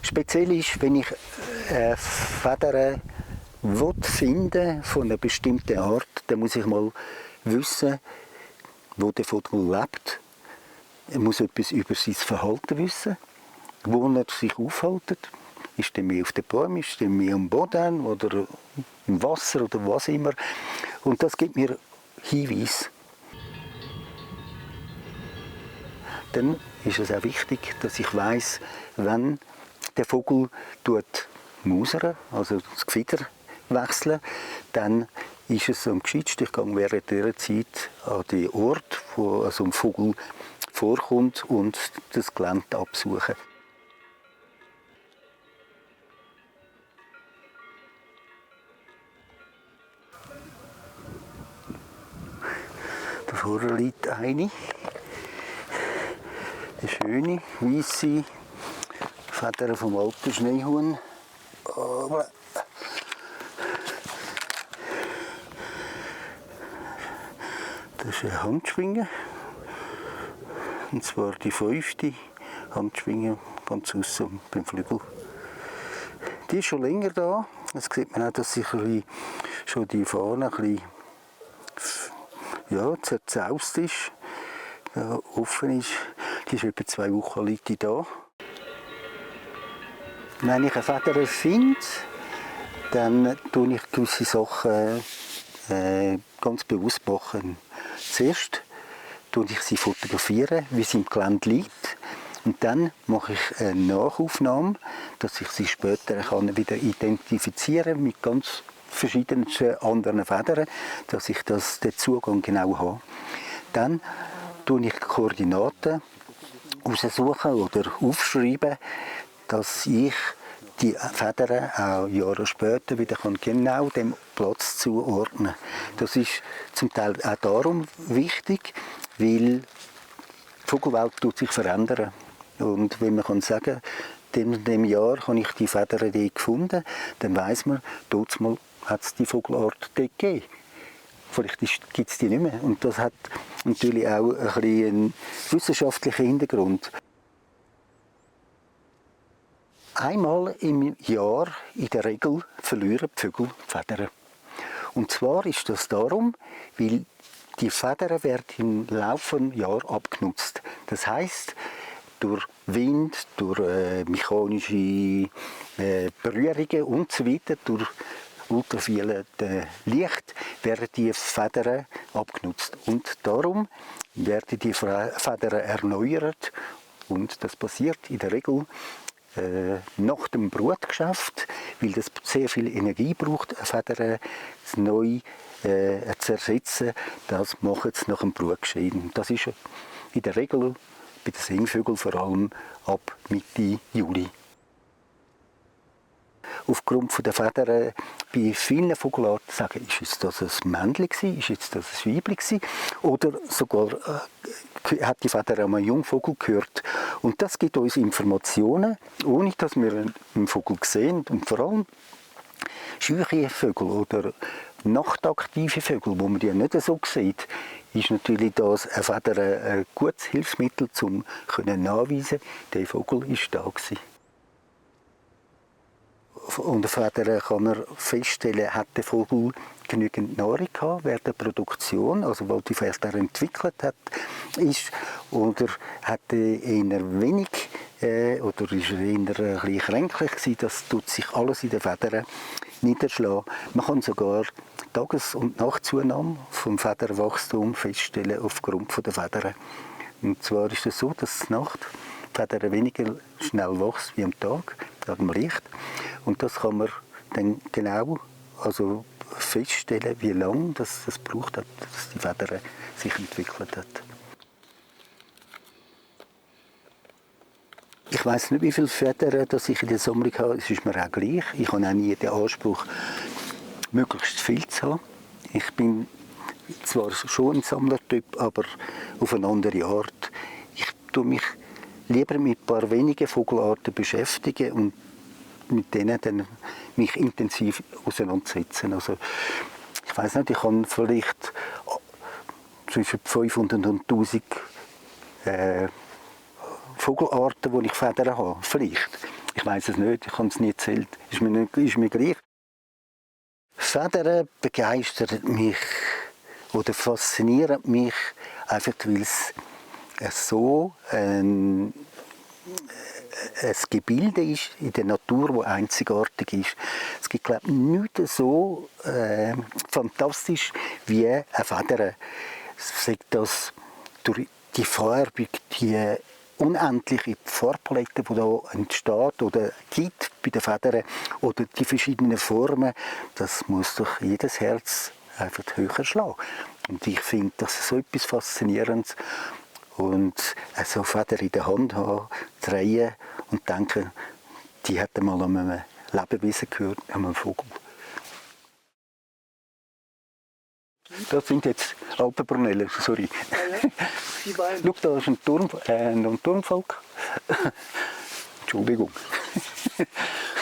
Speziell ist, wenn ich Federn finden von einer bestimmten Art, dann muss ich mal wissen, wo der Vogel lebt. Er muss etwas über sein Verhalten wissen, wo er sich aufhält. Ist er mehr auf den Bäumen, ist er mehr am Boden oder im Wasser oder was immer. Und das gibt mir Hinweise. Dann ist es auch wichtig, dass ich weiss, wenn der Vogel mausern, also das Gefieder wechseln, dann ist es am gescheitsten, ich gehe während dieser Zeit an den Ort, wo also ein Vogel vorkommt und das Gelände absuchen. Da vorne liegt eine schöne, weisse Federn vom alten Schneehuhn. Aber das ist eine Handschwinge. Und zwar die 5. Handschwinge ganz aussen beim Flügel. Die ist schon länger da. Jetzt sieht man auch, dass sich schon die Fahne ein bisschen zerzaust ist, offen ist. Die ist etwa 2 Wochen liegt die da. Wenn ich eine Feder finde, dann tue ich gewisse Sachen ganz bewusst machen. Zuerst tue ich sie fotografieren, wie sie im Gelände liegt. Und dann mache ich eine Nachaufnahme, dass ich sie später wieder identifizieren kann mit ganz verschiedenen anderen Federn, dass ich den Zugang genau habe. Dann tue ich Koordinaten raussuchen oder aufschreiben, dass ich die Federn auch Jahre später wieder genau dem Platz zuordnen kann. Das ist zum Teil auch darum wichtig, weil die Vogelwelt tut sich verändern. Und wenn man kann sagen, in dem Jahr habe ich die Federn gefunden, dann weiss man, dort hat es die Vogelart dort gegeben. Vielleicht gibt es die nicht mehr. Und das hat natürlich auch ein bisschen einen wissenschaftlichen Hintergrund. Einmal im Jahr, in der Regel, verlieren die Vögel die Federn. Und zwar ist das darum, weil die Federn werden im laufenden Jahr abgenutzt. Das heisst, durch Wind, durch mechanische Berührungen und so weiter, durch ultraviolet Licht, werden die Federn abgenutzt. Und darum werden die Federn erneuert. Und das passiert in der Regel nach dem Brutgeschäft, weil das sehr viel Energie braucht, Federn neu zu ersetzen. Das machen sie nach dem Brutgeschehen. Das ist in der Regel bei den Singvögeln vor allem ab Mitte Juli. Aufgrund der Federn bei vielen Vogelarten sagen, ist jetzt das ein Männchen gewesen, ist jetzt das ein Weibchen gewesen, oder sogar hat die Feder an einem Jungvogel gehört. Und das gibt uns Informationen, ohne dass wir einen Vogel sehen. Und vor allem scheuche Vögel oder nachtaktive Vögel, wo man die nicht so sieht, ist natürlich das eine Feder ein gutes Hilfsmittel, um nachweisen, der Vogel war da gewesen. An der Feder kann man feststellen, hat der Vogel genügend Nahrung gehabt während der Produktion, also weil die Feder entwickelt hat, oder hat er eher wenig oder ist er eher ein bisschen kränklich gewesen. Das tut sich alles in den Federn niederschlagen. Man kann sogar Tages- und Nachtzunahme vom Federwachstum feststellen aufgrund der Federn. Und zwar ist es so, dass die Nacht die Federn weniger schnell wächst wie am Tag, am Licht. Und das kann man dann genau feststellen, wie lange das braucht hat, dass die Feder sich entwickelt hat. Ich weiss nicht, wie viele Federn ich in der Sammlung habe. Es ist mir auch gleich. Ich habe auch nie den Anspruch, möglichst viel zu haben. Ich bin zwar schon ein Sammlertyp, aber auf eine andere Art. Ich tue mich lieber mit ein paar wenigen Vogelarten beschäftigen und mit denen dann mich intensiv auseinandersetzen. Also, ich weiss nicht, ich habe vielleicht zwischen 500 und 1000 Vogelarten, die ich Federn habe. Vielleicht. Ich weiß es nicht, ich habe es nie erzählt. Ist mir gleich. Federn begeistert mich oder fasziniert mich einfach, weil es so ein Gebilde ist in der Natur, das einzigartig ist. Es gibt, glaube ich, nichts so fantastisch wie eine Feder. Sagt das durch die Farbe, die unendliche Farbpalette, die da entsteht oder gibt bei den Federn oder die verschiedenen Formen, das muss doch jedes Herz einfach höher schlagen. Und ich finde das so etwas Faszinierendes. Und so Feder in der Hand haben, drehen und denken, die hätten mal an einem Lebewesen gehört, an einem Vogel. Das sind jetzt Alpenbrunellen, sorry. Schau, da ist ein Turmvolk. Entschuldigung.